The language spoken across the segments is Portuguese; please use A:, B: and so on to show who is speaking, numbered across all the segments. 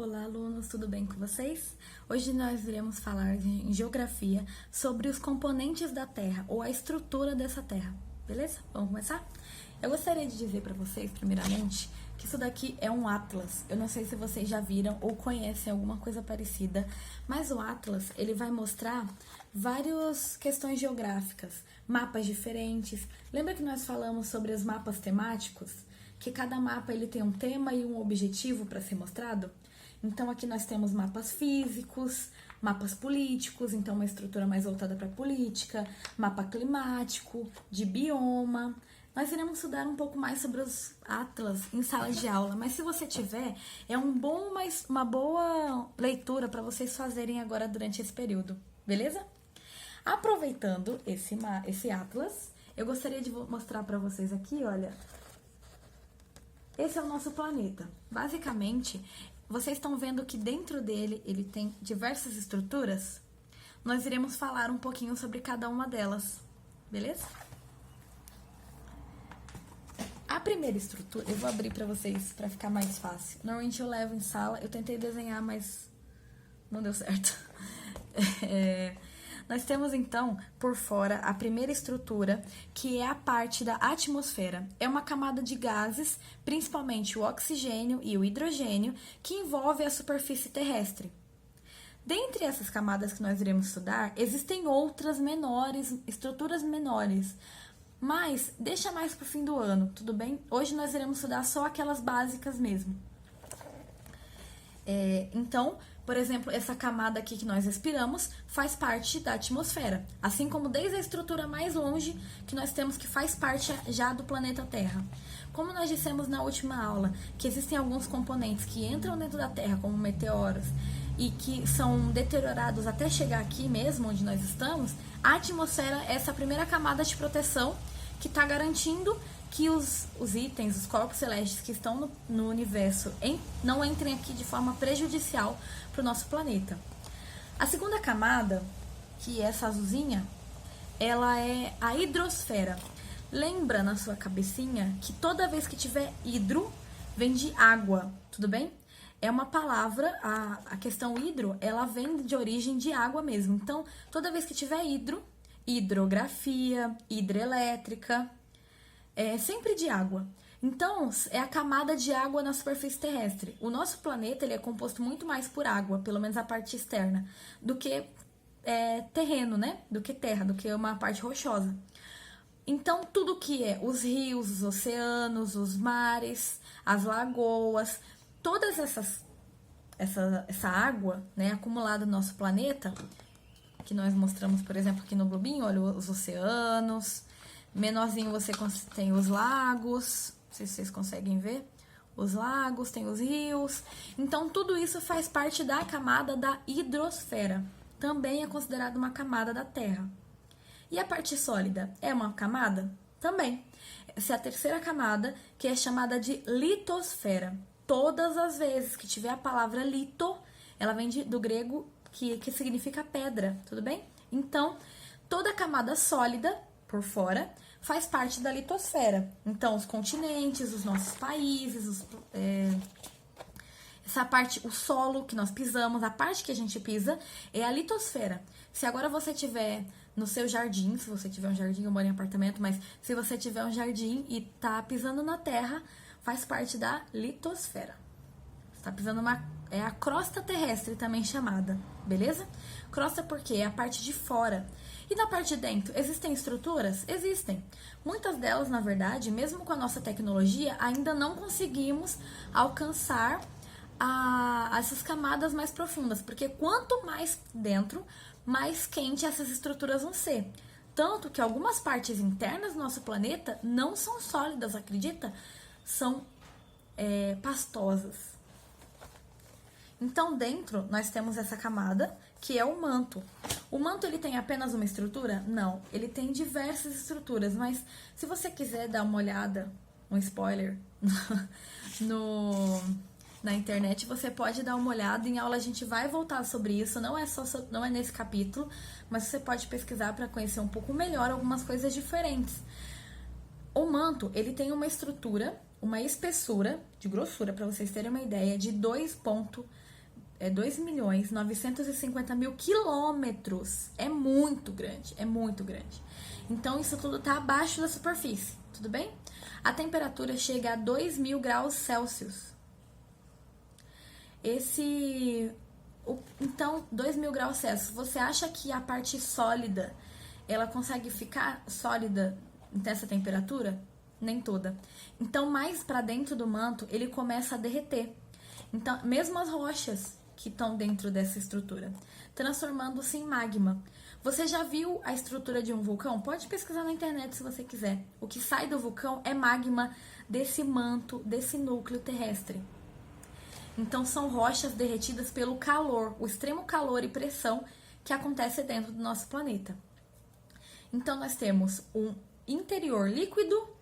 A: Olá, alunos, tudo bem com vocês? Hoje nós iremos falar em geografia sobre os componentes da Terra ou a estrutura dessa Terra, beleza? Vamos começar? Eu gostaria de dizer para vocês, primeiramente, que isso daqui é um atlas. Eu não sei se vocês já viram ou conhecem alguma coisa parecida, mas o atlas, ele vai mostrar várias questões geográficas, mapas diferentes. Lembra que nós falamos sobre os mapas temáticos? Que cada mapa ele tem um tema e um objetivo para ser mostrado? Então, aqui nós temos mapas físicos, mapas políticos, então uma estrutura mais voltada para política, mapa climático, de bioma. Nós iremos estudar um pouco mais sobre os atlas em sala de aula, mas se você tiver, é uma boa leitura para vocês fazerem agora durante esse período, beleza? Aproveitando esse atlas, eu gostaria de mostrar para vocês aqui, olha, esse é o nosso planeta. Basicamente, vocês estão vendo que dentro dele ele tem diversas estruturas? Nós iremos falar um pouquinho sobre cada uma delas, beleza? A primeira estrutura, eu vou abrir para vocês para ficar mais fácil. Normalmente eu levo em sala, eu tentei desenhar, mas não deu certo. Nós temos, então, por fora, a primeira estrutura, que é a parte da atmosfera. É uma camada de gases, principalmente o oxigênio e o hidrogênio, que envolve a superfície terrestre. Dentre essas camadas que nós iremos estudar, existem outras menores, estruturas menores, mas deixa mais para o fim do ano, tudo bem? Hoje nós iremos estudar só aquelas básicas mesmo. Então, por exemplo, essa camada aqui que nós respiramos faz parte da atmosfera, assim como desde a estrutura mais longe que nós temos que faz parte já do planeta Terra. Como nós dissemos na última aula, que existem alguns componentes que entram dentro da Terra, como meteoros, e que são deteriorados até chegar aqui mesmo, onde nós estamos, a atmosfera é essa primeira camada de proteção que está garantindo que os itens, os corpos celestes que estão no universo não entrem aqui de forma prejudicial para o nosso planeta. A segunda camada, que é essa azulzinha, ela é a hidrosfera. Lembra na sua cabecinha que toda vez que tiver hidro, vem de água, tudo bem? É uma palavra, a questão hidro, ela vem de origem de água mesmo. Então, toda vez que tiver hidro, hidrografia, hidrelétrica, é sempre de água. Então, é a camada de água na superfície terrestre. O nosso planeta ele é composto muito mais por água, pelo menos a parte externa, do que terreno, né? Do que terra, do que uma parte rochosa. Então, tudo que é os rios, os oceanos, os mares, as lagoas, todas essa água, né, acumulada no nosso planeta, que nós mostramos, por exemplo, aqui no globinho, olha, os oceanos. Menorzinho você tem os lagos, não sei se vocês conseguem ver, os lagos, tem os rios. Então, tudo isso faz parte da camada da hidrosfera. Também é considerada uma camada da Terra. E a parte sólida é uma camada? Também. Essa é a terceira camada, que é chamada de litosfera. Todas as vezes que tiver a palavra lito, ela vem do grego que significa pedra, tudo bem? Então, toda a camada sólida por fora, faz parte da litosfera. Então, os continentes, os nossos países, essa parte, o solo que nós pisamos, a parte que a gente pisa, é a litosfera. Se agora você tiver no seu jardim, se você tiver um jardim, eu moro em apartamento, mas se você tiver um jardim e tá pisando na terra, faz parte da litosfera. Você tá pisando é a crosta terrestre também chamada, beleza? Crosta porque é a parte de fora. E na parte de dentro, existem estruturas? Existem. Muitas delas, na verdade, mesmo com a nossa tecnologia, ainda não conseguimos alcançar essas camadas mais profundas, porque quanto mais dentro, mais quente essas estruturas vão ser. Tanto que algumas partes internas do nosso planeta não são sólidas, acredita? São pastosas. Então, dentro, nós temos essa camada, que é o manto. O manto, ele tem apenas uma estrutura? Não, ele tem diversas estruturas, mas se você quiser dar uma olhada, um spoiler, na internet, você pode dar uma olhada. Em aula a gente vai voltar sobre isso, não é nesse capítulo, mas você pode pesquisar para conhecer um pouco melhor algumas coisas diferentes. O manto, ele tem uma estrutura, uma espessura de grossura, para vocês terem uma ideia, de 2,5 2.950.000 quilômetros. É muito grande, é muito grande. Então, isso tudo está abaixo da superfície, tudo bem? A temperatura chega a 2.000 graus Celsius. Então, 2.000 graus Celsius, você acha que a parte sólida, ela consegue ficar sólida nessa temperatura? Nem toda. Então, mais para dentro do manto, ele começa a derreter. Então, mesmo as rochas que estão dentro dessa estrutura, transformando-se em magma. Você já viu a estrutura de um vulcão? Pode pesquisar na internet se você quiser. O que sai do vulcão é magma desse manto, desse núcleo terrestre. Então, são rochas derretidas pelo calor, o extremo calor e pressão que acontece dentro do nosso planeta. Então, nós temos um interior líquido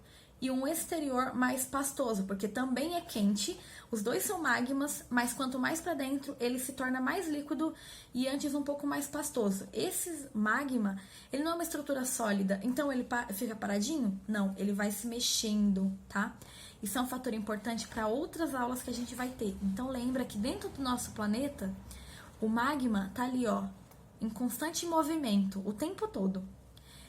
A: e um exterior mais pastoso, porque também é quente. Os dois são magmas, mas quanto mais para dentro, ele se torna mais líquido e antes um pouco mais pastoso. Esse magma, ele não é uma estrutura sólida, então ele fica paradinho? Não, ele vai se mexendo, tá? Isso é um fator importante para outras aulas que a gente vai ter. Então lembra que dentro do nosso planeta, o magma tá ali, ó, em constante movimento o tempo todo.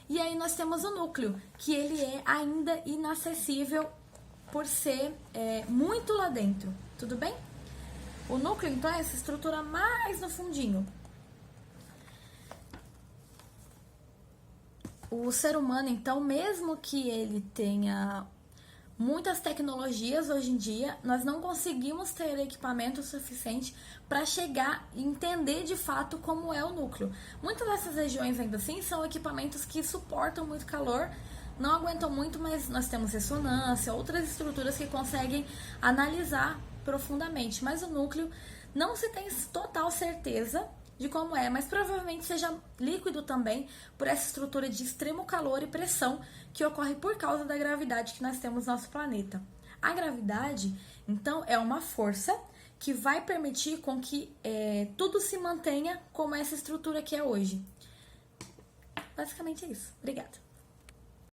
A: E aí nós temos o núcleo, que ele é ainda inacessível por ser muito lá dentro, tudo bem? O núcleo, então, é essa estrutura mais no fundinho. O ser humano, então, mesmo que ele tenha muitas tecnologias hoje em dia, nós não conseguimos ter equipamento suficiente para chegar e entender de fato como é o núcleo. Muitas dessas regiões ainda assim são equipamentos que suportam muito calor, não aguentam muito, mas nós temos ressonância, outras estruturas que conseguem analisar profundamente. Mas o núcleo não se tem total certeza de como é, mas provavelmente seja líquido também por essa estrutura de extremo calor e pressão que ocorre por causa da gravidade que nós temos no nosso planeta. A gravidade, então, é uma força que vai permitir com que tudo se mantenha como essa estrutura que é hoje. Basicamente é isso. Obrigada.